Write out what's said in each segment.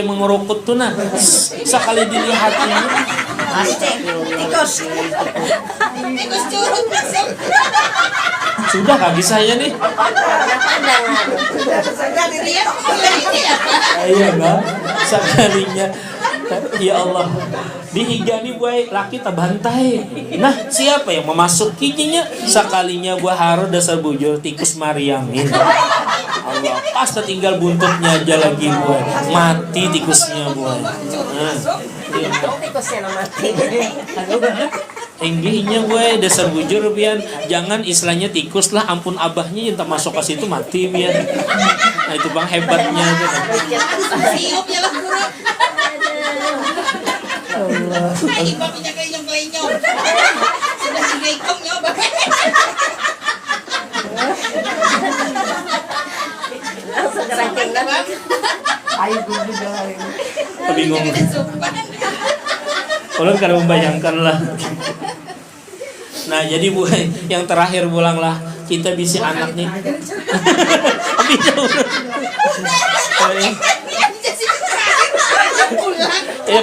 mengerukut tuh nah sekali dilihatnya tikus curut masuk. sudah kaki saya nih Sudah dilihat iya kan sekalinya ya Allah dihigani buai laki tabantai nah siapa yang memasukinya sekalinya buah harus dasar bujur tikus mariamin Allah pas tinggal buntutnya aja lagi buai mati tikusnya buai tikusnya mati. Enggihnya gue dasar bujur bian jangan istilahnya tikus lah ampun abahnya yang tak masuk ke situ mati bian nah itu bang hebatnya itu Siupnya lah kurang. Allah Iba punya kelenyong-kelenyong. Sudah sigekong nyoba. Langsung kerangkeng kan. Ayo juga hari ini. bingung kalau kadang membayangkan lah nah jadi bu yang terakhir pulanglah kita bisa anak nih bisa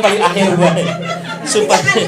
paling akhir bu supaya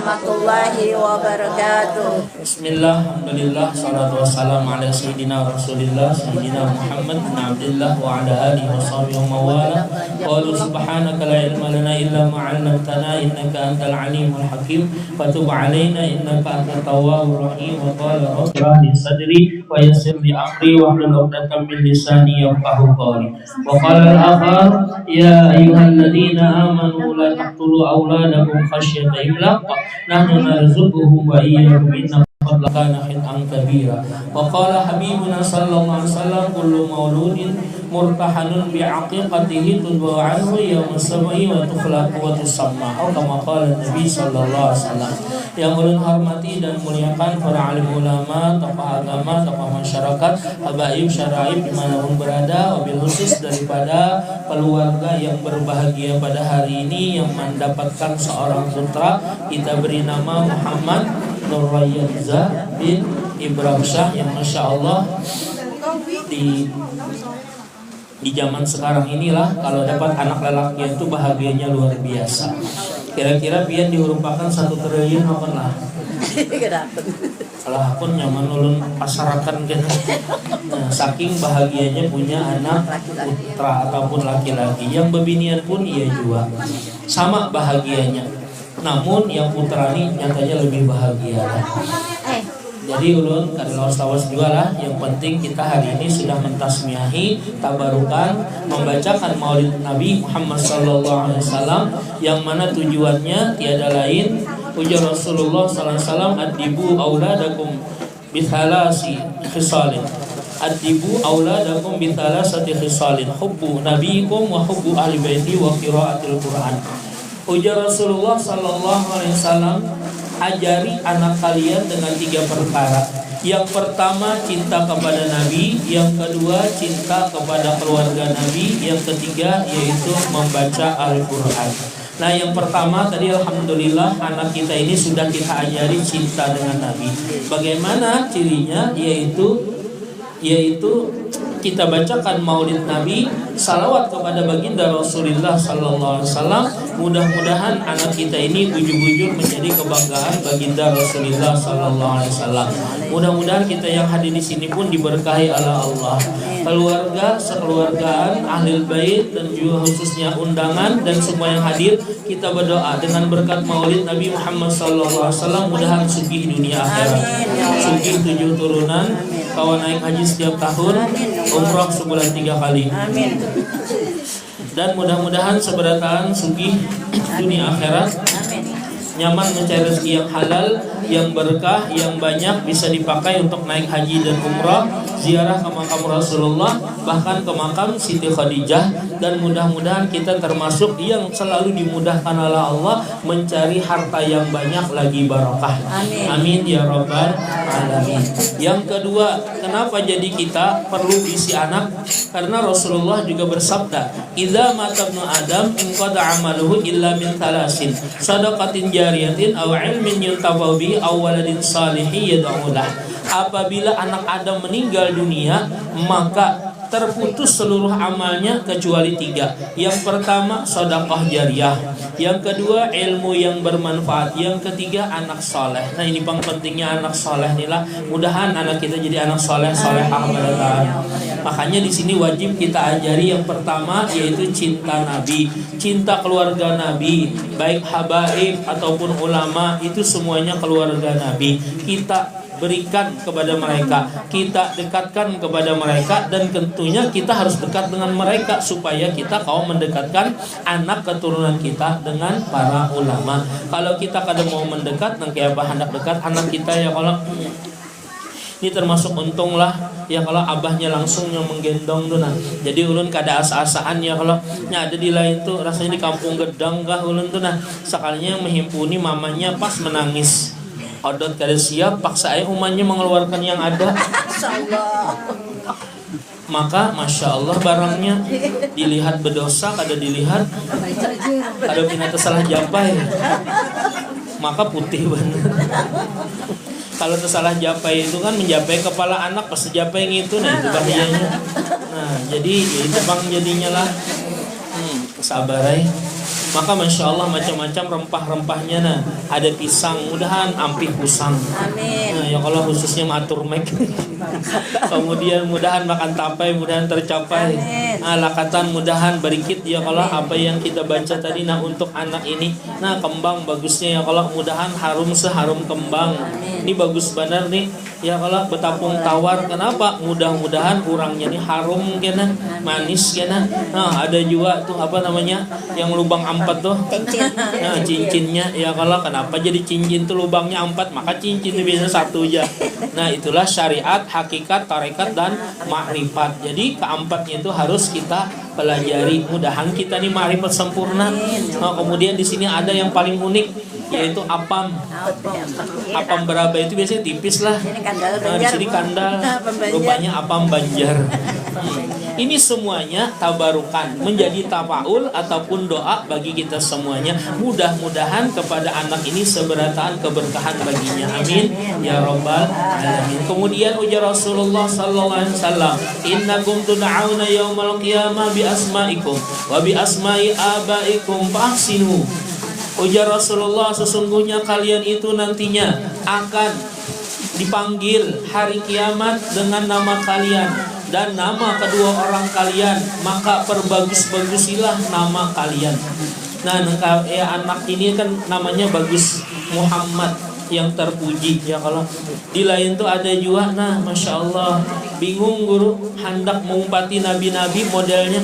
warahmatullahi wabarakatuh. Bismillah, alhamdulillah, salatu wassalamu ala sayyidina rasulillah sayyidina Muhammad bin Abdullah wa ala alihi wa sahbihi wa mawala qalu subhanaka la ilma lana illa ma 'allamtana innaka antal alimul hakim wa tub 'alaina innaka antat tawwabur rahim wa qala rabbi shrah li sadri wa yassir li amri wa hlul 'uqdatam min lisani yafqahu qawli wa qala al-akhar ya ayyuhalladzina amanu la taqtulu awladakum khasyata imlaq nahnu narzuquhum wa iyyakum inna fadla kana khit'an kabira wa qala habibuna sallallahu alaihi wasallam kullu mauludin murtahanun bi aqiqatihi tudwa anhu yawm as-sab'i wa tukhlaqu wa tusamma atau kama qala Nabi sallallahu alaihi wasallam yang ulun hormati dan muliakan para alim ulama, tokoh agama, tokoh masyarakat, habaib syara'ib dimanapun berada, wabil khusus daripada keluarga yang berbahagia pada hari ini yang mendapatkan seorang putra kita beri nama Muhammad Nur Rayyanza bin Ibrahim Syah yang masya Allah di zaman sekarang inilah kalau dapat anak lelaki itu bahagianya luar biasa. Kira-kira biar diurupakan 1 triliun apa lah? Kalau akun nyaman ulun pasarakan kan. Nah, saking bahagianya punya anak putra ataupun laki-laki. Yang bebinian pun ia juga sama bahagianya. Namun yang putra ini nyatanya lebih bahagia. Jadi ulun kadang tawas juga lah. Yang penting kita hari ini sudah mentasmiahi, tabarukan, membacakan Maulid Nabi Muhammad sallallahu alaihi wasallam yang mana tujuannya tiada lain ujar Rasulullah sallallahu alaihi wasallam adibu auladakum bithalasi khisalin. Adibu auladakum bithalasati khisalin hubbu nabiyikum wa hubbu ahli baiti wa qiraatil Qur'an. Ujar Rasulullah sallallahu alaihi wasallam ajari anak kalian dengan 3 perkara. Yang pertama cinta kepada Nabi, yang kedua cinta kepada keluarga Nabi, yang ketiga yaitu membaca Al-Quran. Nah yang pertama tadi alhamdulillah anak kita ini sudah kita ajari cinta dengan Nabi. Bagaimana cirinya? Yaitu kita bacakan Maulid Nabi, salawat kepada baginda Rasulullah sallallahu alaihi wasallam. Mudah-mudahan anak kita ini bujur-bujur menjadi kebanggaan baginda Rasulullah sallallahu alaihi wasallam. Mudah-mudahan kita yang hadir di sini pun diberkahi oleh Allah. Keluarga, sekeluargaan, ahli bait dan juga khususnya undangan dan semua yang hadir, kita berdoa dengan berkat Maulid Nabi Muhammad sallallahu alaihi wasallam mudahan sugih dunia akhirat. Sugih 7 turunan, kawan naik haji setiap tahun, umrah sebulan 3 kali. Amin. Dan mudah-mudahan seberataan sugih dunia akhirat. Nyaman mencari rezeki yang halal, yang berkah, yang banyak bisa dipakai untuk naik haji dan umrah, ziarah ke makam Rasulullah, bahkan ke makam Siti Khadijah. Dan mudah-mudahan kita termasuk yang selalu dimudahkan oleh Allah mencari harta yang banyak lagi barokah. Amin. Amin ya rabbal alamin. Yang kedua, kenapa jadi kita perlu isi anak? Karena Rasulullah juga bersabda, "Idza mata ibnu Adam inqada amaluhu illa min thalasin, shadaqatin jariyatin aw ilmin yuntafa'u bihi aw waladin salihin yad'u lah." Apabila anak Adam meninggal dunia, maka terputus seluruh amalnya kecuali 3. Yang pertama sedekah jariah, yang kedua ilmu yang bermanfaat, yang ketiga anak soleh. Nah ini paling pentingnya anak soleh inilah. Mudahan anak kita jadi anak soleh solehah. Makanya di sini wajib kita ajari yang pertama yaitu cinta Nabi, cinta keluarga Nabi, baik habaib ataupun ulama itu semuanya keluarga Nabi. Kita berikan kepada mereka, kita dekatkan kepada mereka, dan tentunya kita harus dekat dengan mereka supaya kita kaum mendekatkan anak keturunan kita dengan para ulama. Kalau kita kadang mau mendekat, nang kayak apa hendak dekat anak kita ya kalau ini termasuk untung lah ya kalau abahnya langsung yang menggendong tuh nah. Jadi ulun kada asa-asaan ya kalau ada di lain tuh rasanya di kampung Gedang kah ulun tuh nah sekalinya yang menghimpuni mamanya pas menangis. Odot kada siap, paksa ayah umannya mengeluarkan yang ada. Maka Masya Allah barangnya dilihat berdosa, kada dilihat kada pinata salah japai. Maka putih bener. Kalau tersalah japai itu kan menjapai kepala anak pas japai gitu, nah itu bahayanya. Nah jadi ya itu bang jadinya lah sabarai. Maka Masya Allah macam-macam rempah-rempahnya nah. Ada pisang, mudahan ampih pusang. Amin. Nah, ya kalau khususnya matur mek. Kemudian mudahan makan tapai, mudahan tercapai. Nah, lakatan mudahan berikit ya kalau apa yang kita baca tadi nah untuk anak ini. Nah, kembang bagusnya ya kalau mudahan harum seharum kembang. Ini bagus benar nih. Ya kalau betapung tawar, kenapa? Mudah-mudahan kurangnya nih harum kena, manis kena. Nah, ada juga tuh apa namanya? Yang lubang 4 tuh. Nah, cincinnya ya kalau kenapa jadi cincin tuh lubangnya 4, maka cincin itu biasanya 1 aja. Nah, itulah syariat, hakikat, tarekat dan makrifat. Jadi keempatnya itu harus kita pelajari. Mudahan kita nih makrifat sempurna. Nah, kemudian di sini ada yang paling unik yaitu apam. Apam beraba itu biasanya tipis lah. Nah, di sini kandal. Rupanya apam Banjar. Ini semuanya tabarukan, menjadi tafaul ataupun doa bagi kita semuanya. Mudah-mudahan kepada anak ini seberataan keberkahan baginya. Amin ya rabbal alamin. Kemudian ujar Rasulullah sallallahu alaihi wasallam, "Innakum tud'auna yaumal qiyamah bi asma'ikum wa bi asma'i abaikum fahsinu." Ujar Rasulullah, sesungguhnya kalian itu nantinya akan dipanggil hari kiamat dengan nama kalian dan nama kedua orang kalian, maka perbagus-bagusilah nama kalian. Nah, anak ini kan namanya bagus, Muhammad yang terpuji ya kalau di lain tuh ada juga. Nah, Masya Allah, bingung guru hendak mengumpati nabi-nabi modelnya.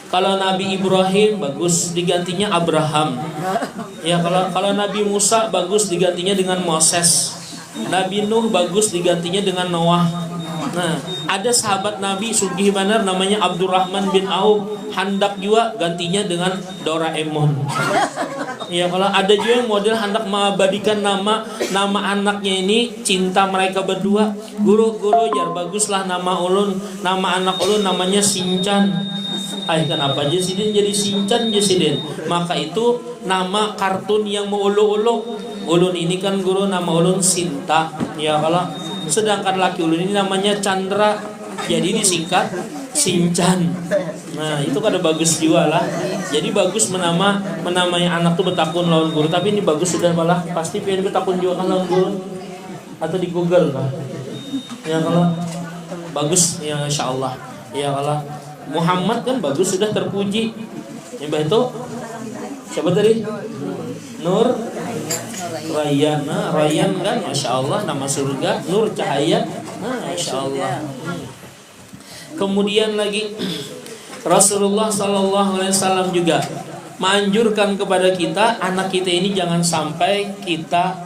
Kalau Nabi Ibrahim bagus digantinya Abraham. Ya kalau Nabi Musa bagus digantinya dengan Moses. Nabi Nuh bagus digantinya dengan Noah. Nah, ada sahabat Nabi sugih benar namanya Abdurrahman bin Auf, hendak juga gantinya dengan Doraemon. Ya kalau ada juga yang model hendak mengabadikan nama anaknya ini cinta mereka berdua. Guru jar baguslah nama ulun, nama anak ulun namanya Shinchan. Kenapa Jesiden jadi Shinchan Jesiden? Maka itu nama kartun yang menguluk-uluk. Ulun ini kan guru nama ulun Sinta. Ya kalau sedangkan laki ulun ini namanya Chandra, jadi disingkat Shinchan. Nah itu kada bagus juga lah. Jadi bagus menamai anak tuh betakun lawan guru. Tapi ini bagus sudah malah pasti pengen betakun juga kan lawan guru. Atau di Google kan. Ya kalau bagus ya insya Allah. Ya kalau Muhammad kan bagus sudah terpuji. Yang itu siapa tadi? Nur Rayyan. Nah, Rayyan kan Masya Allah nama surga. Nur cahaya. Nah, Masya Allah. Kemudian lagi Rasulullah SAW juga menganjurkan kepada kita, anak kita ini jangan sampai kita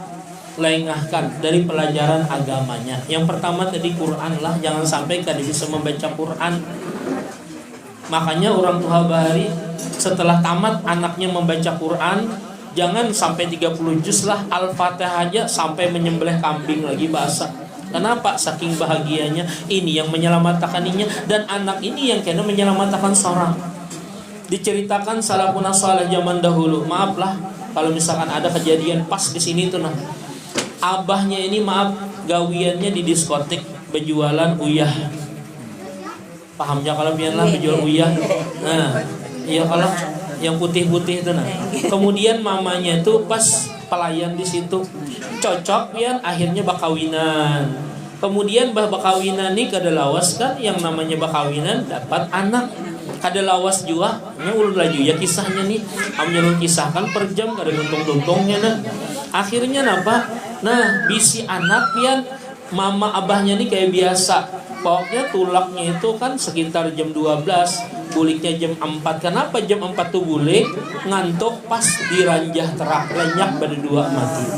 lengahkan dari pelajaran agamanya. Yang pertama tadi Quran lah, jangan sampai kada bisa membaca Quran. Makanya orang tua bahari setelah tamat anaknya membaca Quran, jangan sampai 30 juz lah, Al-Fatihah aja sampai menyembelih kambing lagi bahasa. Kenapa? Saking bahagianya. Ini yang menyelamatkan dirinya, dan anak ini yang kena menyelamatkan seorang. Diceritakan salafun saleh zaman dahulu. Maaf lah kalau misalkan ada kejadian pas di sini tuh nah. Abahnya ini maaf gawiannya di diskotik berjualan uyah. pahamnya kalau pian lah penjual uyah. Nah, iya kalau yang putih-putih itu nah. Kemudian mamanya itu pas pelayan di situ cocok pian, akhirnya bakawinan. Kemudian bakawinan nih kada lawas kan, yang namanya bakawinan dapat anak. Kada lawas jua, nya ulun laju ya kisahnya nih. Amnya ulun kisahkan per jam kada tuntung-tuntungnya nah. Akhirnya napa? Nah, bisi anak pian mama abahnya nih kayak biasa. Pokoknya tulaknya itu kan sekitar jam 12, buliknya jam 4. Kenapa jam 4 tuh bulik? Ngantuk pas diranjah terak, lenyak pada dua mati.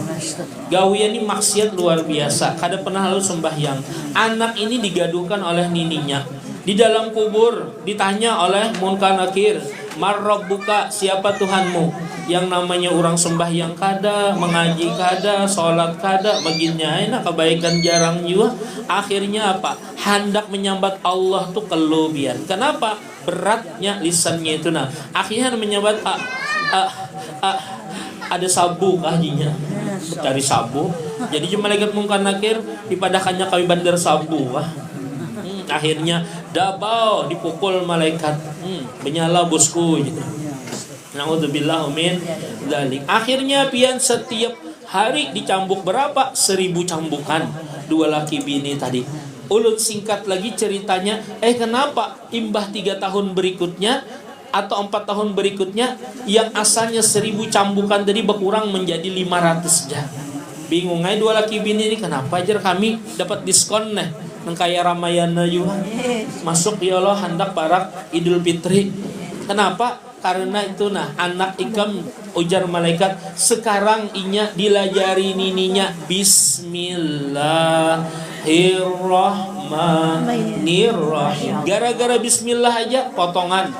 Gawian ini maksiat luar biasa. Kada pernah lalu sembahyang. Anak ini digaduhkan oleh nininya. Di dalam kubur ditanya oleh Munkar Nakir, "Marrabbuka, siapa Tuhanmu?" Yang namanya orang sembahyang kada, mengaji kada, sholat kada, baginnya enak kebaikan jarang juga. Akhirnya apa? Hendak menyambat Allah tuh kelubian. Kenapa? Beratnya lisannya itu nah. Akhirnya menyambat ada sabu kajinya. Dari sabu. Jadi malaikat Munkar Nakir dipadakannya kami bandar sabu. Akhirnya dabau dipukul malaikat. Menyala bosku gitu. Na'udzubillah min dzalik. Akhirnya pian setiap hari dicambuk berapa? 1000 cambukan. Dua laki bini tadi. Ulun singkat lagi ceritanya. Kenapa imbah 3 tahun berikutnya atau 4 tahun berikutnya yang asalnya 1000 cambukan tadi berkurang menjadi 500 aja. Bingung aja dua laki bini ini, kenapa aja kami dapat diskon nih nang kaya Ramayana juga masuk ya Allah hendak parak Idul Fitri. Kenapa? Karena itu nah anak ikam ujar malaikat sekarang inya dilajari nininya Bismillahirrahmanirrahim. Gara-gara bismillah aja potongan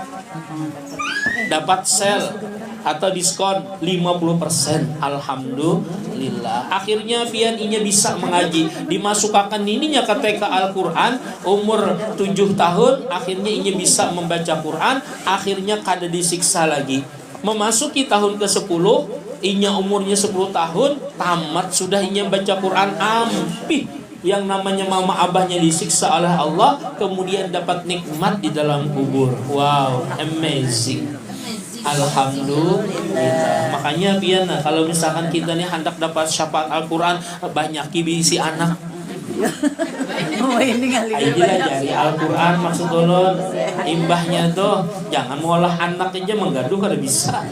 dapat sel atau diskon 50%. Alhamdulillah. Akhirnya pian inya bisa mengaji. Dimasukkan nininya ke TK Al-Quran umur 7 tahun. Akhirnya inya bisa membaca Quran. Akhirnya kada disiksa lagi. Memasuki tahun ke-10, inya umurnya 10 tahun, tamat sudah inya baca Quran ampih. Yang namanya mama abahnya disiksa oleh Allah, kemudian dapat nikmat di dalam kubur. Wow, amazing. Alhamdulillah. Makanya pian kalau misalkan kita nih hendak dapat syafaat Al-Quran, banyak bisi anak. Ayolah jari Al-Quran maksud ulun. Imbahnya tuh jangan ngolah anak aja menggaduh kada bisa.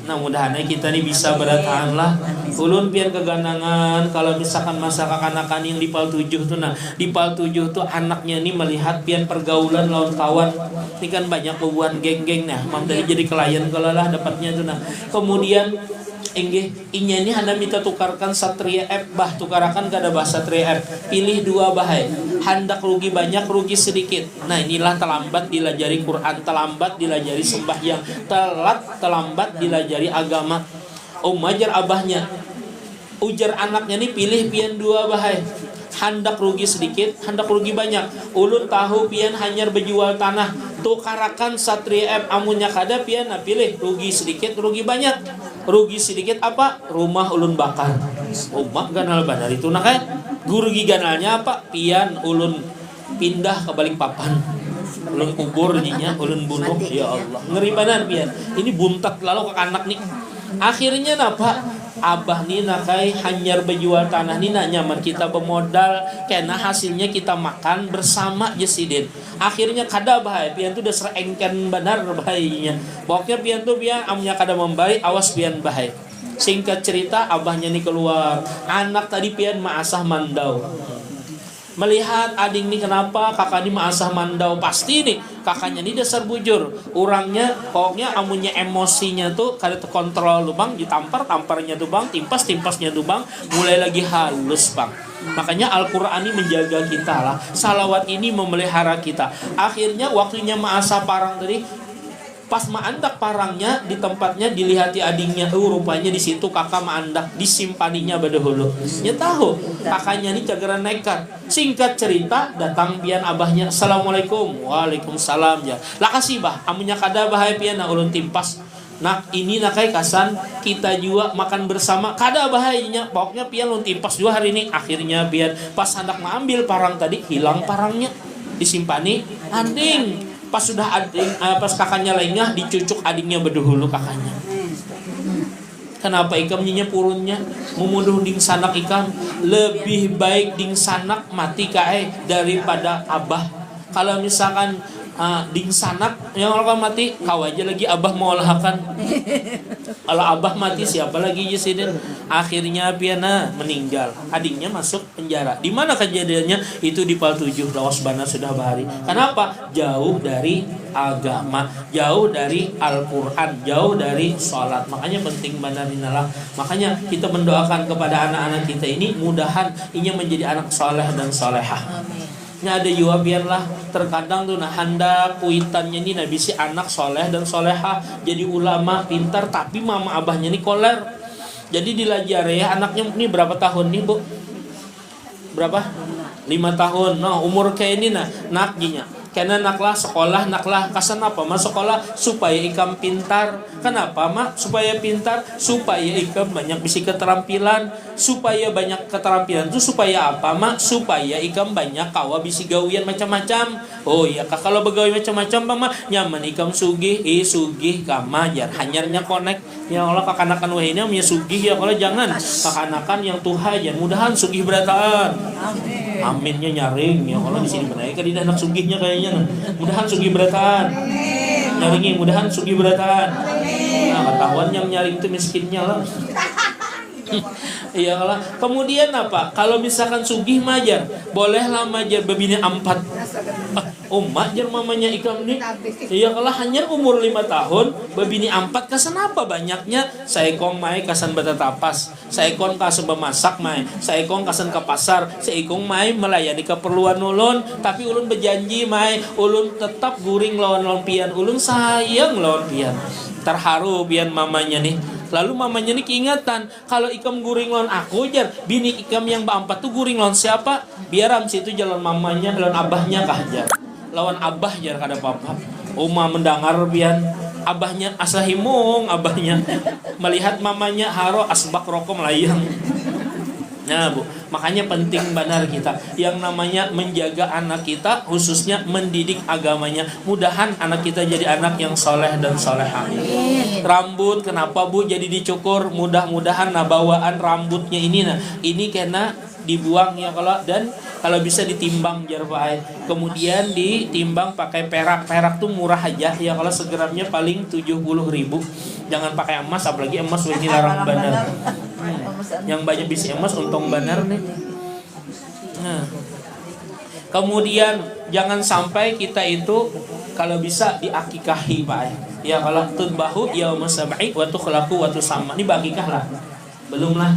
Nah mudah-mudahan kita nih bisa bertahan lah. Ulun pian keganangan kalau misalkan masa kekanakan yang di PAL 7 tuh nah. Di PAL 7 tuh anaknya nih melihat pian pergaulan lawan kawan. Ini kan banyak hubungan geng-geng nah. Mam dari jadi klien kalau lah dapatnya tuh nah. Kemudian inya ini hanya minta tukarkan Satria F bah tukarakan kada bahasa Satria F. Pilih 2 bahai. Hendak rugi banyak, rugi sedikit. Nah inilah terlambat dilajari Quran, terlambat dilajari sembahyang, terlambat dilajari agama. Umajar abahnya, ujar anaknya nih pilih pian 2 bahai. Hendak rugi sedikit, hendak rugi banyak. Ulun tahu pian hanyar berjual tanah. Tukarakan Satria F amunnya kada pian nah pilih rugi sedikit, rugi banyak. Rugi sedikit apa? Rumah ulun bakar. Rumah ganal benar itu nah kan. Rugi ganalnya apa? Pian ulun pindah ke Balikpapan. Ulun kubur nyinya, ulun bunuh. Ya Allah, ngeri banar pian. Ini buntat lalu ke anak nih. Akhirnya napa? Abah ni nakai hanyar berjual tanah ni nak nyaman kita bermodal karena hasilnya kita makan bersama jesidin. Akhirnya kada bahaya pian tu dah serengken benar bahayanya. Pokoknya pian tu pian amnya kada membaik awas pian bahaya. Singkat cerita abahnya ni keluar. Anak tadi pian maasah mandau. Melihat adik ni kenapa kakak ni maasah mandau, pasti nih kakaknya ni dasar bujur. Orangnya pokoknya amunnya emosinya tuh kada terkontrol lu bang, ditampar-tamparnya tuh bang, timpas-timpasnya tuh bang, mulai lagi halus bang. Makanya Al-Quran ini menjaga kita lah. Salawat ini memelihara kita. Akhirnya waktunya maasah parang tadi, pas maandak parangnya di tempatnya dilihati adingnya, rupanya di situ kakak maandak disimpaninya badahulu. Ya tahu kakaknya ini cagaran nekat. Singkat cerita datang pian abahnya, Assalamualaikum. Waalaikumsalam ya. Lah kasih bah, amunya kada bahaya pian na ulun timpas. Nak ini nakai kasan kita juga makan bersama kada bahayanya. Pokoknya pian ulun timpas juga hari ini. Akhirnya pian pas hendak mengambil parang tadi hilang parangnya. disimpani ading. Pas sudah ading, pas kakaknya lainnya dicucuk adingnya berdahulu kakaknya. Kenapa ikamnya purunnya memuduh ding sanak ikam lebih baik ding sanak mati kae daripada abah. Kalau misalkan ding sanak yang orang mati kau aja lagi abah mau olahakan. Kalau abah mati siapa lagi Yesidin? Akhirnya piana meninggal, adiknya masuk penjara. Di mana kejadiannya? Itu di Pal 7 lawas bana sudah bahari. Kenapa? Jauh dari agama, jauh dari Al-Quran, jauh dari sholat. Makanya penting benar inilah. Makanya kita mendoakan kepada anak-anak kita ini mudahan ini menjadi anak soleh dan solehah. Nya ada juga biarlah terkadang tuh nah hendak kuitannya ini nabi si anak soleh dan soleha jadi ulama pintar tapi mama abahnya ini koler. Jadi dilajar ya anaknya ini berapa tahun nih bu? Berapa? 5 tahun. Nah umur kayak ini nah nakjinya. Karena naklah sekolah, naklah kasan apa? Mas sekolah supaya ikam pintar. Kenapa mak? Supaya pintar, supaya ikam banyak bisi keterampilan. Supaya banyak keterampilan itu supaya apa mak? Supaya ikam banyak kawa bisi gawian macam-macam. Oh iya kak kalau begawi macam-macam mak nyaman ikam sugih, sugih kamajar. Hanyarnya konek. Ya Allah kakanakan wah ini namanya sugih ya kalau jangan kakanakan yang tuha aja. Mudahan sugih berataan. Aminnya nyaring ya Allah di sini benar. Kan tidak anak sugihnya kayaknya. Mudahan sugih berataan. Nyaringin mudahan sugih berataan. Nah ketahuan yang nyaring itu miskinnya lah. Iya Allah. Kemudian apa? Kalau misalkan sugih majar, bolehlah majar bebini 4. Majar mamanya ikam nih. Iya kalau hanya umur 5 tahun, bebini 4 kasan apa banyaknya? Saikong mai kasan batatapas, saikong kasan bemasak mai, saikong kasan ke pasar, saikong mai melayani keperluan ulun. Tapi ulun berjanji mai, ulun tetap guring lawan pian, ulun sayang lawan pian. Terharu pian mamanya nih. Lalu mamanya nih keingatan, kalau ikam guring lawan aku jar, bini ikam yang ba-4 tuh guring lawan siapa? Biar am situ jalan mamanya, lawan abahnya kah jar. Lawan abah jar kada papa. Uma mendengar bian abahnya asahimung, abahnya melihat mamanya haro asbak rokok melayang. Nah bu, makanya penting benar kita yang namanya menjaga anak kita, khususnya mendidik agamanya. Mudahan anak kita jadi anak yang soleh dan solehah. Rambut kenapa bu jadi dicukur? Mudah-mudahan nah bawaan rambutnya ini nah ini kena dibuang ya kalau bisa ditimbang jar Pak. Kemudian ditimbang pakai perak tuh murah aja ya kalau segramnya paling 70.000. Jangan pakai emas apalagi emas ini larang benar. Yang banyak bisa emas untung benar nih. Nah, kemudian jangan sampai kita itu kalau bisa diakikahi Pak. Ya kalau tudbahu yauma sab'i wa tukhlaqu wa tusamma. Ini bakikah lah. Belum lah.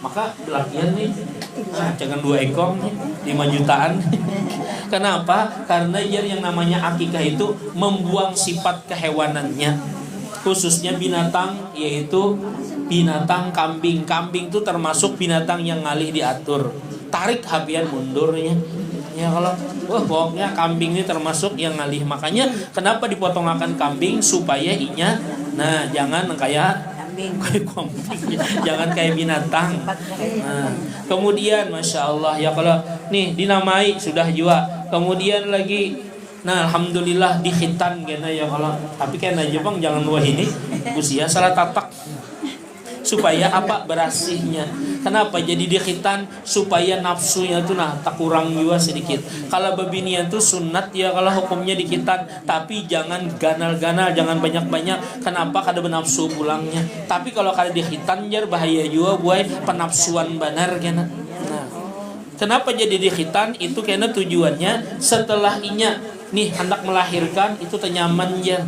Maka belakian nih. Jangan 2 ekor nih, 5 jutaan. Kenapa? Karena yang namanya akikah itu membuang sifat kehewanannya. Khususnya binatang yaitu binatang kambing. Kambing itu termasuk binatang yang ngalih diatur. Tarik habian mundurnya. Ya kalau pokoknya kambing ini termasuk yang ngalih. Makanya kenapa dipotongakan kambing supaya inya jangan kayak jangan kayak binatang. Nah, kemudian masya Allah ya kalau nih dinamai sudah juga. Kemudian lagi alhamdulillah dikhitan gana ya kalau tapi kan aja bang jangan wah ini usia salah tatak supaya apa berasihnya. Kenapa jadi dikhitan? Supaya nafsunya tuh tak kurang juga sedikit. Kalau bebinian tuh sunat ya kalau hukumnya dikhitan, tapi jangan ganal-ganal, jangan banyak-banyak. Kenapa? Kada benafsu pulangnya. Tapi kalau kada dikhitan jar bahaya juga buat penafsuan benar kena. Nah, kenapa jadi dikhitan? Itu karena tujuannya setelah inya nih hendak melahirkan itu tenyaman ya.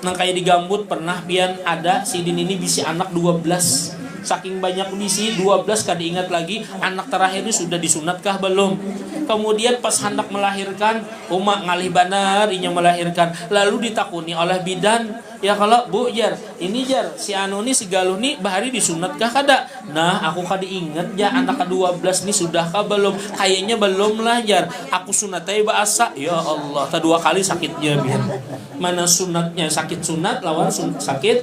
Nang kayak di Gambut pernah pian ada sidin ini bisi anak 12. Saking banyak bisi 12 kada ingat lagi anak terakhir ini sudah disunatkah belum. Kemudian pas hendak melahirkan umak ngalih banar inya melahirkan. Lalu ditakuni oleh bidan, ya kalau bu jar ini jar si anu nih si galuh nih bahari disunatkah kada. Nah aku kada ingat ya anak ke-12 nih sudahkah belum. Kayaknya belum lah jar. Aku sunatnya bahasa ya Allah ta 2 kali sakitnya biar. Mana sunatnya sakit sunat lawan sakit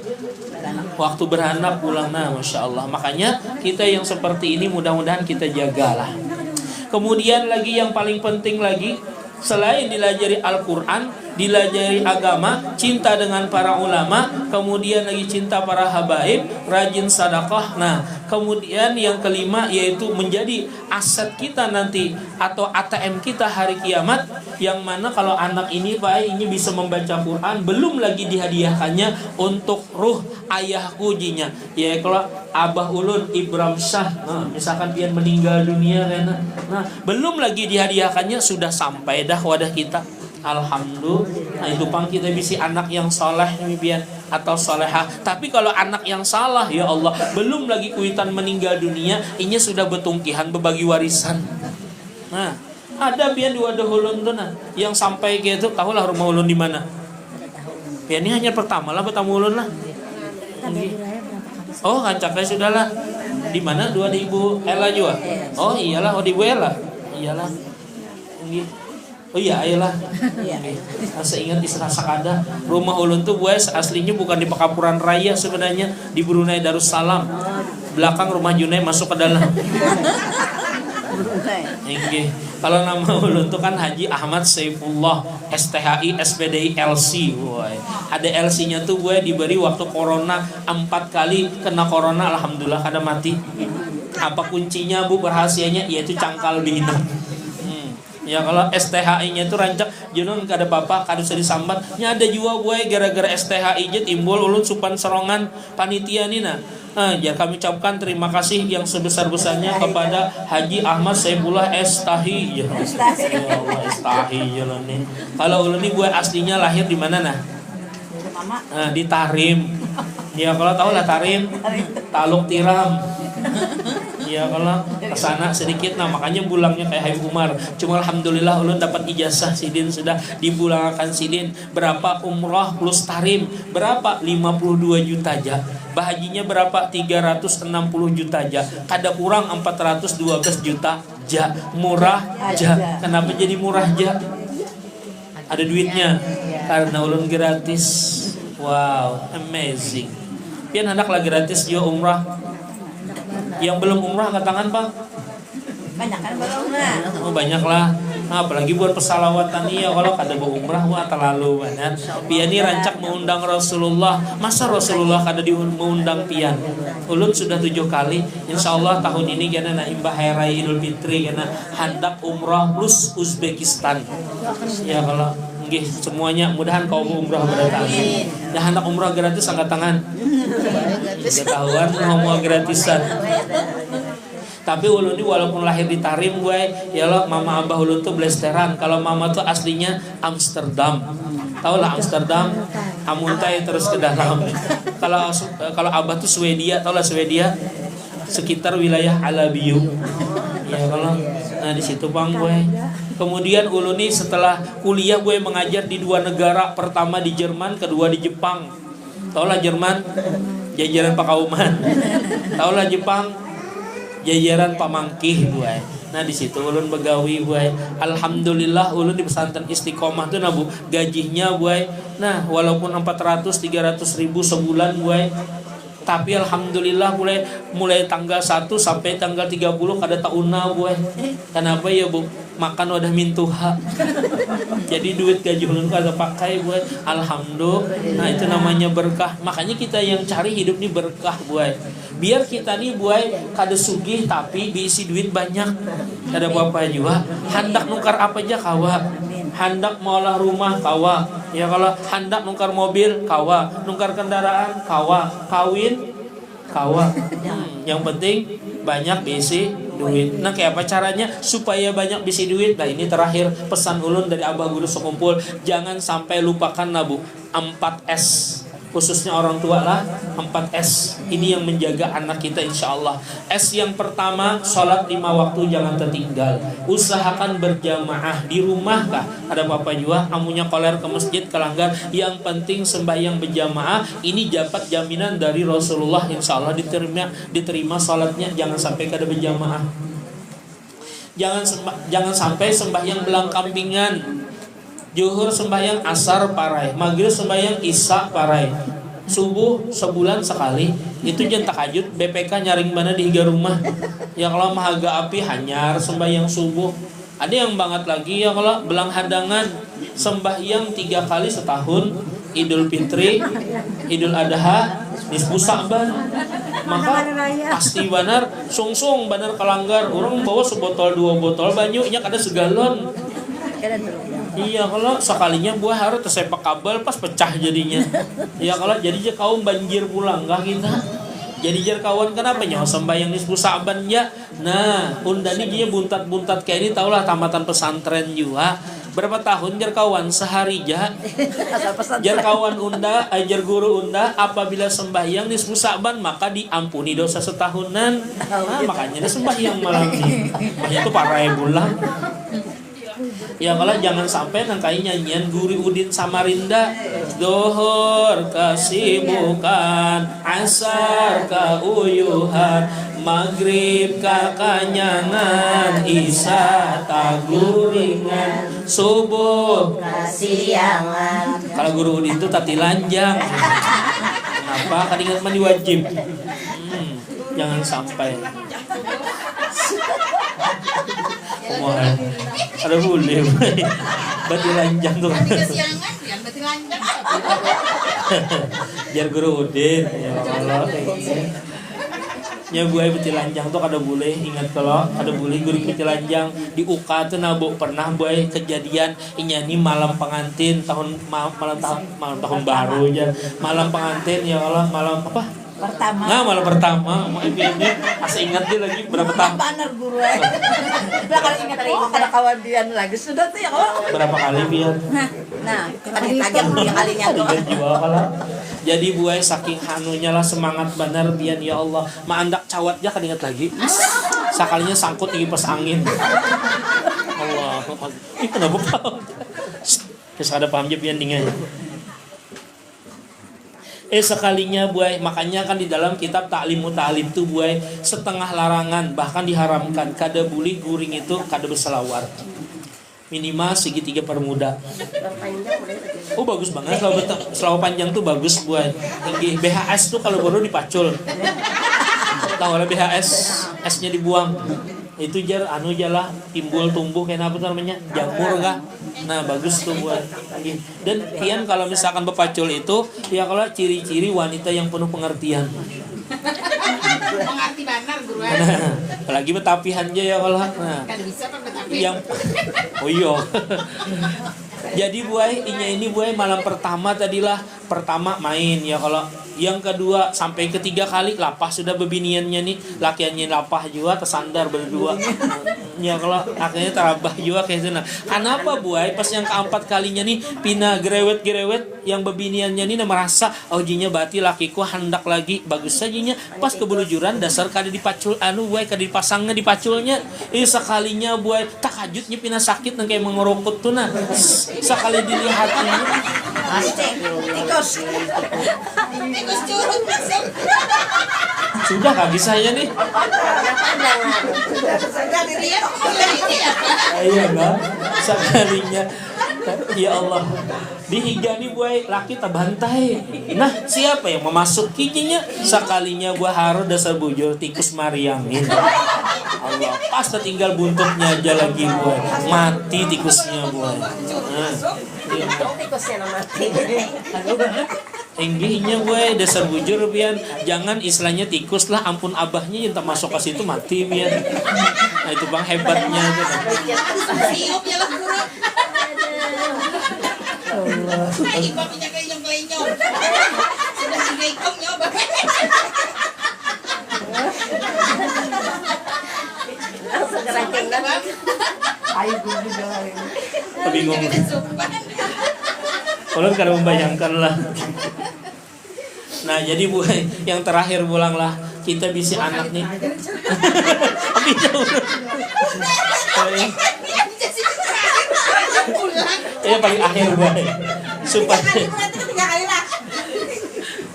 waktu beranak pulang. Masya Allah. Makanya kita yang seperti ini mudah-mudahan kita jagalah. Kemudian lagi yang paling penting lagi Selain dilajari Al-Quran, dilajari agama, cinta dengan para ulama, kemudian lagi cinta para habaib, rajin sedekah. Nah, kemudian yang kelima yaitu menjadi aset kita nanti atau ATM kita hari kiamat, yang mana kalau anak ini baik ini bisa membaca Quran, belum lagi dihadiahkannya untuk ruh ayahku jinya. Ya kalau Abah Ulun Ibram Syah, nah, misalkan dia meninggal dunia karena, nah belum lagi dihadiahkannya sudah sampai dah wadah kita. Alhamdulillah. Nah itu pang kita bisa anak yang soleh biar atau solehah. Tapi kalau anak yang salah, ya Allah, belum lagi kuitan meninggal dunia, ini sudah betungkihan berbagi warisan. Nah ada biar di wadah ulun tuh nah, yang sampai gitu, tahulah rumah ulun di mana. Ya ini hanya pertama lah bertamu ulun lah. Oh ngancaknya sudah lah. Di mana dua di Ibu Ella juga? Oh iyalah, oh di Ibu Ella. Iyalah. Oh iya, ayolah. Saya ingat di Sakada, rumah ulun tuh buat aslinya bukan di Pekapuran Raya sebenarnya, di Brunei Darussalam. Belakang rumah Junai masuk ke dalam. Kalau nama ulun tuh kan Haji Ahmad Saifullah STHI SPDI LC. Woy. Ada LC-nya tuh gue diberi waktu corona 4 kali kena corona, alhamdulillah kada mati. Apa kuncinya Bu, rahasianya? Yaitu cangkal bina. Ya kalau STHI-nya itu rancak jenun kada apa-apa, kada usah disambat. Nya ada juga gue gara-gara STHI nya timbul ulun supan serongan panitia nih nah. Ya kami ucapkan terima kasih yang sebesar-besarnya kepada Haji Ahmad Saifullah Estahi. Ya Allah, Estahi jalan nih. Kalau ulun nih gue aslinya lahir di mana nah? Di Tarim. Ya kalau tahu lah Tarim, Taluk Tiram. Ya kalau kesana sedikit, nah makanya bulangnya kayak Habib Umar. Cuma alhamdulillah ulun dapat ijazah sidin, sudah dibulangkan sidin. Berapa umrah plus tarim? Berapa? 52 juta aja. Bahaginya berapa? 360 juta aja. Kada kurang 412 juta aja. Murah aja. Kenapa jadi murah aja? Ada duitnya. Karena ulun gratis. Wow, amazing. Pian hendak lagi gratis jo umrah. Yang belum umrah angkat tangan Pak. Banyak kan belum umrah. Oh banyak lah. Nah, apalagi buat persalawatan ya kalau kada mau umrah wah terlalu banyak. Pian ini rancak mengundang Rasulullah. Masa Rasulullah kada mengundang pian? Ulun sudah 7 kali. Insyaallah tahun ini kena na imbah hari raya Idul Fitri kena hendak umrah plus Uzbekistan. Ya kalau nggih semuanya mudahan kau umrah berdatangan. Ya hendak umrah gratis angkat tangan. Ketahuan mau gratisan. Tapi ulun ini walaupun lahir di Tarim gue, ya lo mama abah ulun tuh blasteran. Kalau mama tuh aslinya Amsterdam. Tahu lah Amsterdam, amuntai terus ke dalam. Kalau abah tuh Swedia, tahu lah Swedia, sekitar wilayah Alabiu. Ya kalau nah di situ bang gue. Kemudian ulun ini setelah kuliah gue mengajar di 2 negara, pertama di Jerman, kedua di Jepang. Tahu lah Jerman, jajaran Pakauman. Tahu lah Jepang, jajaran Pamangkih gue. Nah di situ ulun begawi gue. Alhamdulillah ulun di pesantren Istiqomah tuh nabu gajinya gue. Nah walaupun 400-300 ribu sebulan gue, tapi alhamdulillah mulai tanggal 1 sampai tanggal 30 kada tauna gue. Kenapa ya Bu? Makan wadah mintuha. Jadi duit gaji ulun kada pakai buat alhamdulillah. Nah itu namanya berkah. Makanya kita yang cari hidup ini berkah buat. Biar kita nih buat kada sugih tapi diisi duit banyak. Kada apa-apa juga. Hendak nukar apa aja kawa. Hendak maulah rumah kawa. Ya kalau hendak nukar mobil kawa, nukar kendaraan kawa, kawin kawa. Yang penting banyak diisi duit. Nah kayak apa caranya supaya banyak bisi duit? Nah ini terakhir pesan ulun dari Abah Guru Sekumpul, jangan sampai lupakan nabu 4S, khususnya orang tua lah. 4S ini yang menjaga anak kita insyaallah. S yang pertama, sholat 5 waktu jangan tertinggal. Usahakan berjamaah di rumah kah ada apa-apa juga, amunya koler ke masjid kelanggar, yang penting sembahyang berjamaah. Ini dapat jaminan dari Rasulullah insyaallah diterima sholatnya. Jangan sampai kada berjamaah. Jangan sampai sembahyang belang kampingan. Zuhur sembahyang asar parai, maghrib sembahyang isya parai, subuh sebulan sekali. Itu jangan tahajud BPK nyaring mana di higa rumah. Ya kalau mahaga api hanyar sembahyang subuh. Ada yang banget lagi ya kalau belang hadangan sembahyang 3 kali setahun, Idul Fitri, Idul Adha, nisfu Sa'ban. Maka pasti benar sungsung benar kalanggar. Orang bawa sebotol 2 botol banyu nya kada segalon. Iya kalau sekalinya buah harus tersepak kabel pas pecah jadinya. Iya kalau jadi kaum banjir pulang kah kita. Jadi jar kawan kenapa nyawa sembahyang nisfu Sa'ban ya. Nah, undani dia buntat-buntat kayak ini taulah tamatan pesantren juga. Berapa tahun jar kawan sehari ja. Jar kawan unda, jar guru unda apabila sembahyang nisfu Sa'ban maka diampuni dosa setahunan. Nah, makanya dia sembahyang malam ini. Makanya itu para bulan. Ya kalau jangan sampai nangkai nyanyian Guri Udin Samarinda, Zuhur kesibukan, asar keuyuhan, maghrib kekanyangan, isya taguringan, subuh kesiangan. Kalau Guru Udin itu tati lanjang. Kenapa? Kan ingat mandi wajib. Jangan sampai. Kumaha. Ada boleh. Bati lanjang tuh. Kesiangan, yang berarti lanjang. Jar Guru Udin ya Allah. Ya buai beti lanjang tuh kada boleh ingat kalau kada boleh guru beti lanjang di UK tuh nabo pernah buai kejadian inyani malam pengantin malam tahun baru aja malam pengantin ya Allah malam apa? Pertama. Nah malam pertama mau ini masih ingat dia lagi berapa tahun? Banar guru. Bakal ingat kada kawan dian lagi sudah tuh ya kalau. Berapa kali biar? Nah, kita tajam 3 kalinya tuh. Jadi buai saking hanunya lah semangat benar bian ya Allah. Maandak cawatnya kan ingat lagi. Sakalinya sangkut di kipas angin. Allah. Ini kenapa paham? Terus ada paham je bian dengan. Sekalinya buai makanya kan di dalam kitab Ta'limu Ta'lim tuh buai setengah larangan bahkan diharamkan kada buli guring itu kada berselawar minimal segitiga permuda. Oh bagus banget selawar panjang tuh bagus buat tinggi BHS tuh kalau baru dipacul tahu lah BHS S-nya dibuang itu jar jalah timbul tumbuh kayak apa tuh namanya jamur kah. Nah bagus tuh buat dan kian kalau misalkan bepacul itu ya kalau ciri-ciri wanita yang penuh pengertian. Mengerti benar guru. Nah, apalagi betapihan aja ya kalau nah Kan bisa kan betapi. yang oh iya. Jadi buai ini buai malam pertama tadilah pertama main ya kalau yang kedua sampai ketiga kali lapah sudah bebiniannya nih lakiannya lapah juga tersandar berdua ya kalau akhirnya terabah juga kayak itu. Nah kenapa buai pas yang keempat kalinya nih pina gerewet yang bebiniannya nih merasa jinya bati lakiku hendak lagi bagus sajinya pas kebelujuran dasar kada dipacul buai kada dipasangnya dipaculnya sekalinya buai takajutnya pina sakit nang kayak mengerokot tuh nah sekali dilihat ini tikus curut masuk. sudah kaki saya nih Dia ini apa? iya bang sekalinya ya Allah dihigani buai laki terbantai. Nah siapa yang memasukinya sekalinya buah harus dasar bujur tikus mariamin Allah pas tertinggal buntutnya aja lagi buai mati tikusnya buai. Nah tikusnya mati. Enggihnya gue dasar bujur bian jangan istilahnya tikus lah ampun abahnya yang tak masuk ke situ mati bian. Nah itu bang hebatnya gitu. Siop ya lah guru. Allah. Ay, papinya kayo yung sudah sige ikong nyo ba? Ayo guru jalan. Bingung. Kalau kan membayangkan lah. Nah jadi buai yang terakhir pulang lah kita bisa anak nih. Tapi jauh. Yang paling akhir buai supaya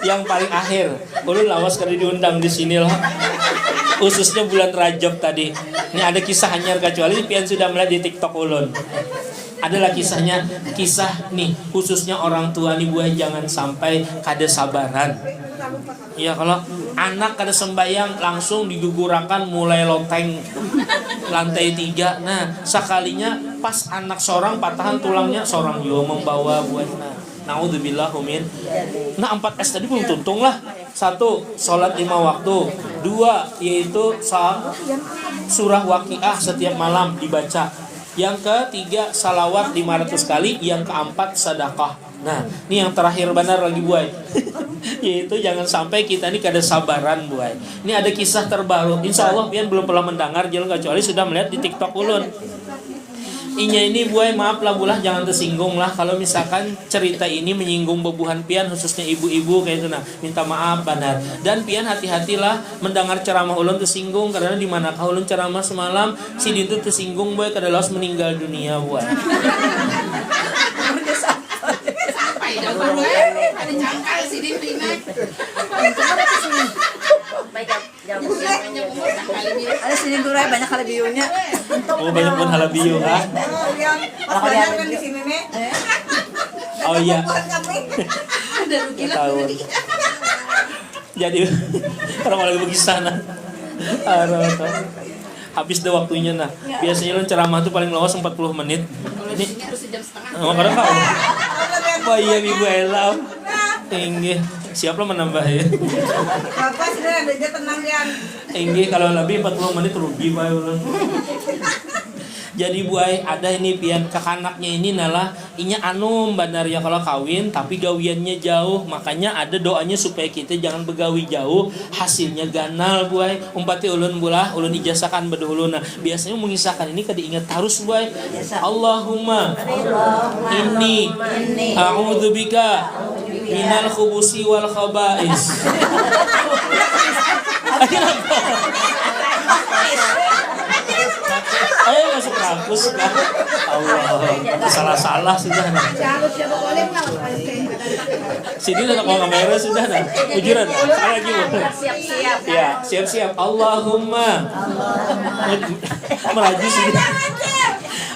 yang paling akhir. Ulun lawas kali diundang di sini lah. Khususnya bulan Rajab tadi. Ini ada kisah hanyar kecuali pian sudah melihat di TikTok ulun. adalah kisah nih khususnya orang tua nih buat jangan sampai kada sabaran. Ya kalau anak kada sembayang langsung digugurakan mulai loteng lantai 3. Nah sekalinya pas anak seorang patahan tulangnya seorang juga membawa buat naudzubillah min. Nah 4S tadi belum tuntung lah. 1. Sholat 5 waktu. 2. Yaitu surah Waqiah setiap malam dibaca. Yang ketiga salawat 500 kali. Yang keempat sedekah. Nah ini yang terakhir benar lagi buai. Yaitu jangan sampai kita ini kada sabaran buai. Ini ada kisah terbaru. Insya Allah pian belum pernah mendengar jalan kecuali sudah melihat di TikTok ulun. Inya ini buai maaf lah bulah jangan tersinggung lah kalau misalkan cerita ini menyinggung bebuhan pian khususnya ibu-ibu kayak itu nah minta maaf benar. Dan pian hati-hatilah mendengar ceramah ulun tersinggung karena di manakah ulun ceramah semalam si dintu tersinggung buai kada los meninggal dunia buai. Ada cangkal si Dina. Ada sini durai banyak halabiyunya. Oh banyak pun halabiyo ha. Kalau kalian Kan di sini nih. Oh iya. Ada rugi lah. Tahun. Jadi orang lagi pergi sana. Habis deh waktunya nah. Biasanya lu ceramah tuh paling lama 40 menit. Ini harus sejam setengah. oh kadang kau. Oh iya Ibu Ella. Tinggi. Siap lo menambah ya. Bapak sudah ada aja tenang ya. Tinggi kalau lebih 40 menit rugi Pak ulun. Jadi buai ada ini pian kekanaknya ini nalah inya anum benar ya kalau kawin tapi gawiannya jauh makanya ada doanya supaya kita jangan begawi jauh hasilnya ganal buai umpati ulun bulah ulun ijazahkan beduhuluna biasanya mengisahkan ini kada ingat harus buai Allahumma inni a'udzubika minal khubusi wal khaba'is. Ayo masuk kampus kan? Allah, salah sudah nah. Sini udah kalau kamera sudah nah. Ujuran, salah lagi bu. siap-siap. Ya, siap-siap. Allahumma, melaju sini.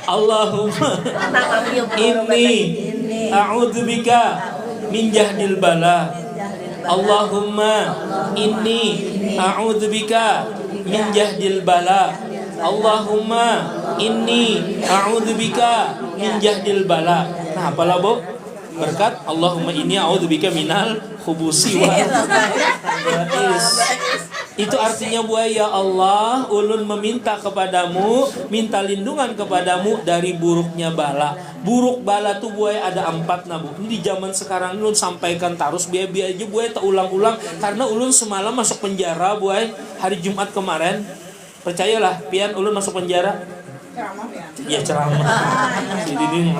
Allahumma, inni a'udzubika min jahdil bala. Allahumma, inni a'udzubika min jahdil bala. Allahumma inni a'udzubika min jahdil bala. Nah, apalah Bu? Berkat Allahumma inni a'udzubika minal khubusi wal khaba'is. Itu artinya buai ya Allah, ulun meminta kepadamu, minta lindungan kepadamu dari buruknya bala. Buruk bala tuh buai ada 4 nah Bu. Ini di zaman sekarang ulun sampaikan terus biar aja buai tak ulang-ulang karena ulun semalam masuk penjara buai hari Jumat kemarin. Percayalah, pian ulun masuk penjara. Ya ceramah. Jadi ini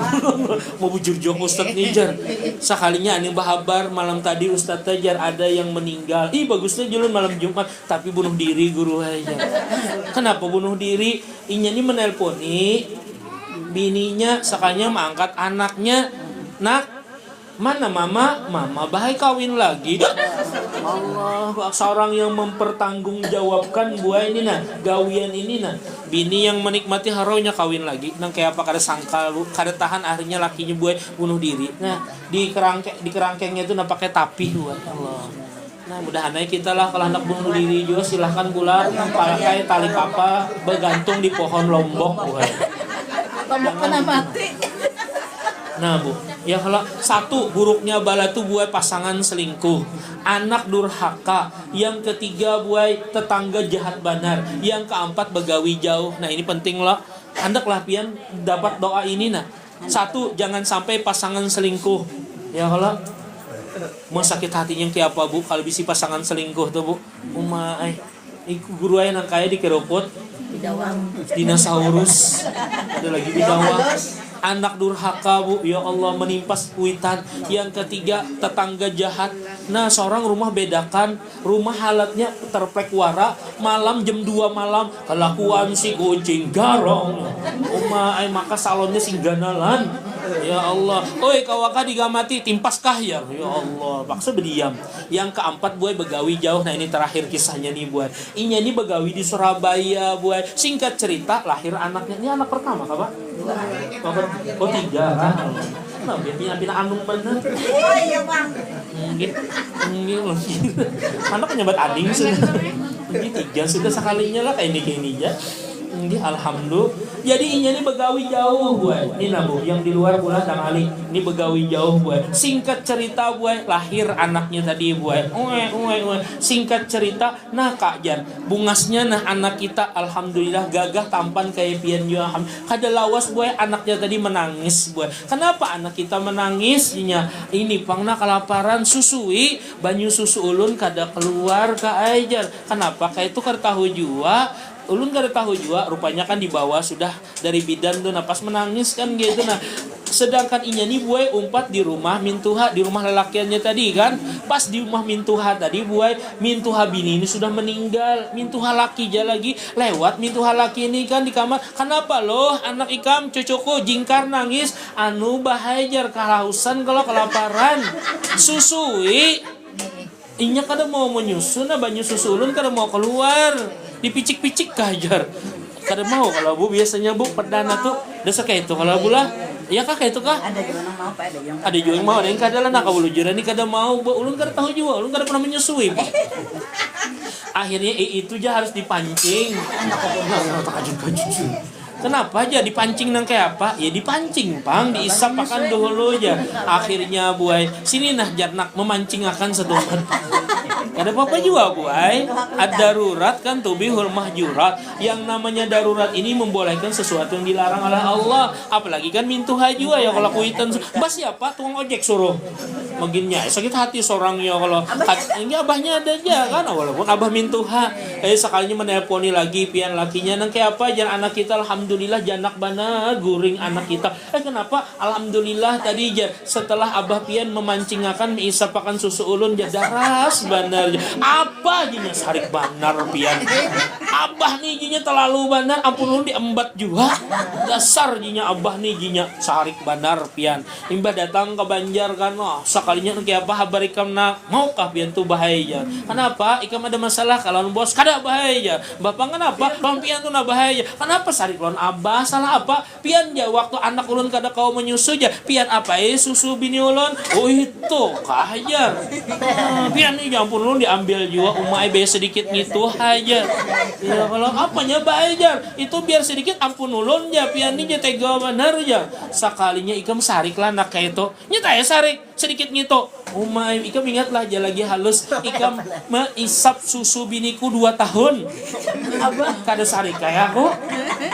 mau bujur jok Ustadz Nijar. Sekalinya aneh bahabar malam tadi Ustadz Tajar ada yang meninggal. Ih bagusnya julun malam Jumat tapi bunuh diri guru aja. Kenapa bunuh diri? Inya ini menelponi bininya sekalinya mengangkat anaknya. Nak, mana mama? Mama bahai kawin lagi. Allah, seorang yang mempertanggungjawabkan buah ini nah, gawian ini nah. Bini yang menikmati haronya kawin lagi. Nang kayak apa kada sangka lu, kada tahan akhirnya lakinya buah bunuh diri. Nah, di kerangkengnya itu nah pakai tapi buat Allah. Nah, mudah-mudahan kita lah kalau hendak bunuh diri juga silahkan bulat pakai tali kapa bergantung di pohon lombok buah. Lombok kena mati. Nah Bu, ya kalau 1 buruknya bala tuh buai pasangan selingkuh, anak durhaka, yang ketiga buai tetangga jahat banar, yang keempat begawi jauh. Nah ini penting loh, hendaklah pian dapat doa ini nah. 1 jangan sampai pasangan selingkuh. Ya kalau mau sakit hatinya kayak apa Bu kalau bisi pasangan selingkuh tuh Bu. Umai, iku guru aja nang kaya di keropot. Dinosaurus ada lagi bidawang. Anak durhaka Bu, ya Allah menimpas kuitan. Yang ketiga tetangga jahat. Nah seorang rumah bedakan, rumah halatnya terpekwara, malam jam 2 malam kelakuan si kucing garong. Maka salonnya singganalan. Ya Allah, oi kawaka digamati timpas kah ya? Ya Allah, paksa berdiam. Yang keempat buat begawi jauh. Nah ini terakhir kisahnya nih buat. Inya ini begawi di Surabaya buat. Singkat cerita lahir anaknya. Ini anak pertama kah Pak? Oh 3 kan? Nah, biar pindah anung bener. Oh iya bang. Anak nyebat ading sudah. Ini 3 sudah sekalinya lah kayak ini aja. Ini alhamdulillah. Jadi ini begawi jauh buat. Ini nabu yang di luar pula Dang Ali. Ini begawi jauh buat. Singkat cerita buat lahir anaknya tadi buat. Singkat cerita nah Kak Jan. Bungasnya nah anak kita alhamdulillah gagah tampan kayak pian juga. Kada lawas buat anaknya tadi menangis buat. Kenapa anak kita menangis? Ini pangna kelaparan susui banyu susu ulun kada keluar Kak Ajar. Kenapa? Kayak itu kada tahu jua. Ulun gak ada tahu juga, rupanya kan di bawah sudah dari bidan tuh, nah pas menangis kan gitu, nah sedangkan inya nih buai umpat di rumah mintuha, di rumah lelakiannya tadi kan, pas di rumah mintuha tadi buai mintuha bini ini sudah meninggal, mintuha laki aja lagi lewat mintuha laki ini kan di kamar, kenapa loh anak ikam cucuku jingkar nangis, anu bahajar kalausan kalau kelaparan, susui, inya kada mau menyusu, nah banyu susu ulun kada mau keluar. Dipicik-picik kajar. Kada mau kalau Bu biasanya Bu perdana tuh desa kayak itu kalau Bu lah. Ya kah kayak itu kah? Ada juga yang mau Pak, ada juga yang mau, ada yang kada lah nak kabulu jurani kada mau. Bu ulun kada tahu juga, ulun kada pernah menyusui. Akhirnya itu aja harus dipancing. Kenapa aja dipancing nang kayak apa? Ya dipancing pang, diisap akan dulu aja. Akhirnya buai sini nah jarnak memancing akan sedoman. Ada apa-apa juga buai. Ada darurat kan tubihul mahjurat. Yang namanya darurat ini membolehkan sesuatu yang dilarang oleh Allah. Apalagi kan mintuha juga ya kalau kuitan. Mbak siapa tukang ojek suruh maginnya sakit hati seorangnya kalau ini abahnya ada aja kan walaupun abah mintuha sekalinya menelponi lagi pian lakinya nang kayak apa jangan anak kita alhamdulillah janak banget guring anak kita kenapa alhamdulillah tadi setelah abah pian memancingakan mengisapakan susu ulun daras benar apa jinya sarik banar pian abah nih jinya terlalu banar ampun ulun diembat juga dasar jinya abah nih jinya sarik banar pian imbah datang ke Banjar kan sekalinya kayak apa habar ikam nak maukah pian tu bahaya kenapa ikam ada masalah kalau bos kada bahaya bapak kenapa bang pian tu na bahaya kenapa sarik lawan abah salah apa pian ya waktu anak ulun kada kau menyusu ya pian apa susu bini ulun oh itu kahajar pian nih ya ampun ulun diambil juga umai be sedikit gitu aja ya kalau apanya bahaya itu biar sedikit ampun ulun ya pian nih tega benar ya sekalinya ikam sarik lah nak kayak itu nyata ya sarik sedikit gitu umay ikam ingatlah aja lagi halus ikam meisap susu biniku 2 tahun abah kada sarik kayak aku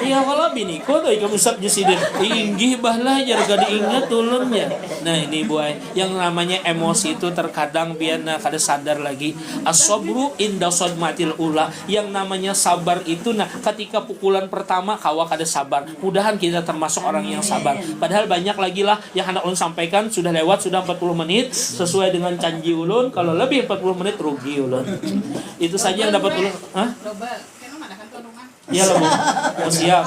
iya kalau biniku tuh ikam isap jesidin inggih bahlah jar kada ingat ulunnya nah ini buai yang namanya emosi itu terkadang biana kada sadar lagi as-sabru inda sadmatil ula yang namanya sabar itu nah ketika pukulan pertama kawa kada sabar mudahan kita termasuk orang yang sabar padahal banyak lagi lah yang hendak ulun sampaikan sudah lewat sudah 40 menit sesuai dengan janji ulun kalau lebih 40 menit rugi ulun itu saja yang dapat ulun iya lah mau siap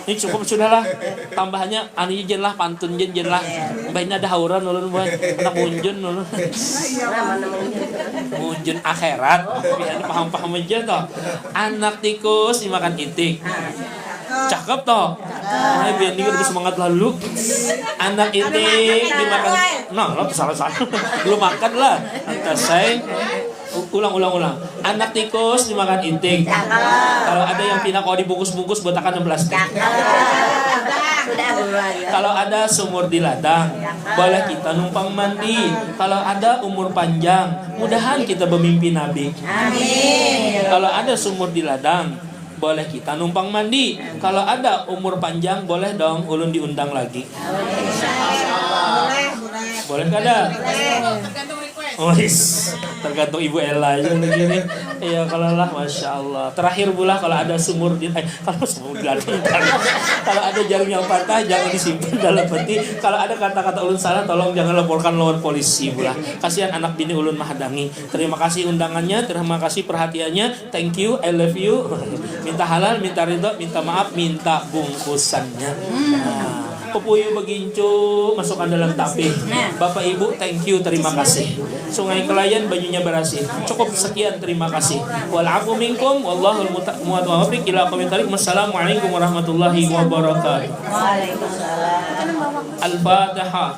ini cukup sudahlah tambahannya anu jen lah pantun jen lah baiknya ada hauran ulun buat anak munjun ulun munjun akhirat biar paham-paham aja toh anak tikus dimakan itik cakep toh biar dia lebih semangat lalu anak itik dimakan lo salah belum makan lah saya ulang anak tikus dimakan itik kalau ada yang pindah kau dibungkus-bungkus buat akan 16 kalau ada sumur di ladang boleh kita numpang mandi kalau ada umur panjang mudahan kita bermimpi Nabi amin kalau ada sumur di ladang boleh kita numpang mandi kalau ada umur panjang boleh dong ulun diundang lagi boleh kada tergantung Ibu Ella aja begini. Iya kalau lah Masya Allah. Terakhir pula kalau ada sumur di kalau sumur di ladang kalau ada jarum yang patah jangan disimpan dalam peti. Kalau ada kata-kata ulun salah tolong jangan laporkan lawan polisi pula. Kasihan anak bini ulun mahadangi. Terima kasih undangannya, terima kasih perhatiannya. Thank you, I love you. Minta halal, minta ridho, minta maaf, minta bungkusannya. Nah. Pupuyo begincu masukkan dalam tapih. Bapak Ibu, thank you, terima kasih. Sungai Kelayan bajunya berhasil. Cukup sekian, terima kasih. Wal afu minkum wallahul muwaffiq ila aqwamit thoriq. Wassalamualaikum warahmatullahi wabarakatuh. Waalaikumsalam. Al-Fatihah.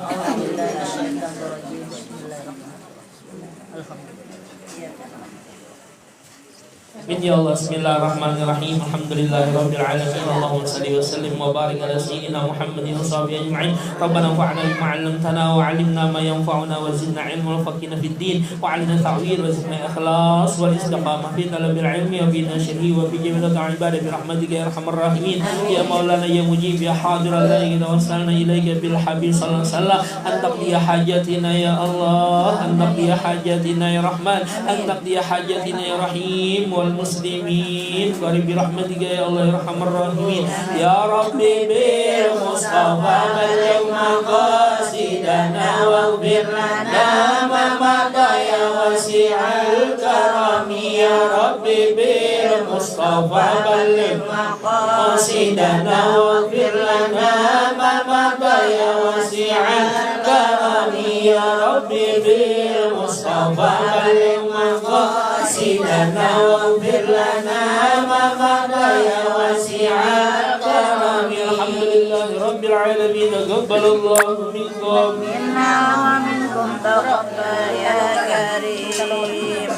Ya Allah, bismillahirrahmanirrahim. Alhamdulillahirabbil alamin. Allahumma shalli wa sallim wa barik ala sayyidina Muhammadin wa sahbihi ajma'in. Rabbana anfa'na bima 'allamtana wa 'allimna ma yanfa'una wa zidna 'ilman wa faqihna fid din wa 'allimna ta'wil wa zidna ikhlas wal istiqamah fi talabil 'ilmi wa fi nashrihi wa fi jami'il ibadah bi rahmatika ya arhamar rahimin. Ya maulana ya mujib ya hadir alaika tawassalna ilaika bil habib sallallahu alaihi wasallam an taqdiya hajatina ya Allah, an taqdiya hajatina ya Rahman, an taqdiya hajatina ya Rahim wal muslimin qarib rahmatika ya Allah ya arhamar rahimin. Ya Rabbi bil Mustafa balligh maqasidana waghfir lana ma madha ya wasi'al karami. Ya Rabbi bil Mustafa balligh maqasidana waghfir lana ma madha ya wasi'al karami. Ya Rabbi bil Mustafa balligh maqasidana waghfir lana ma madha ya wasi'al karami. Alhamdulillahi rabbil alamin. Taqabbalallahu minkum Minna wa minkum taqabbal ya karim.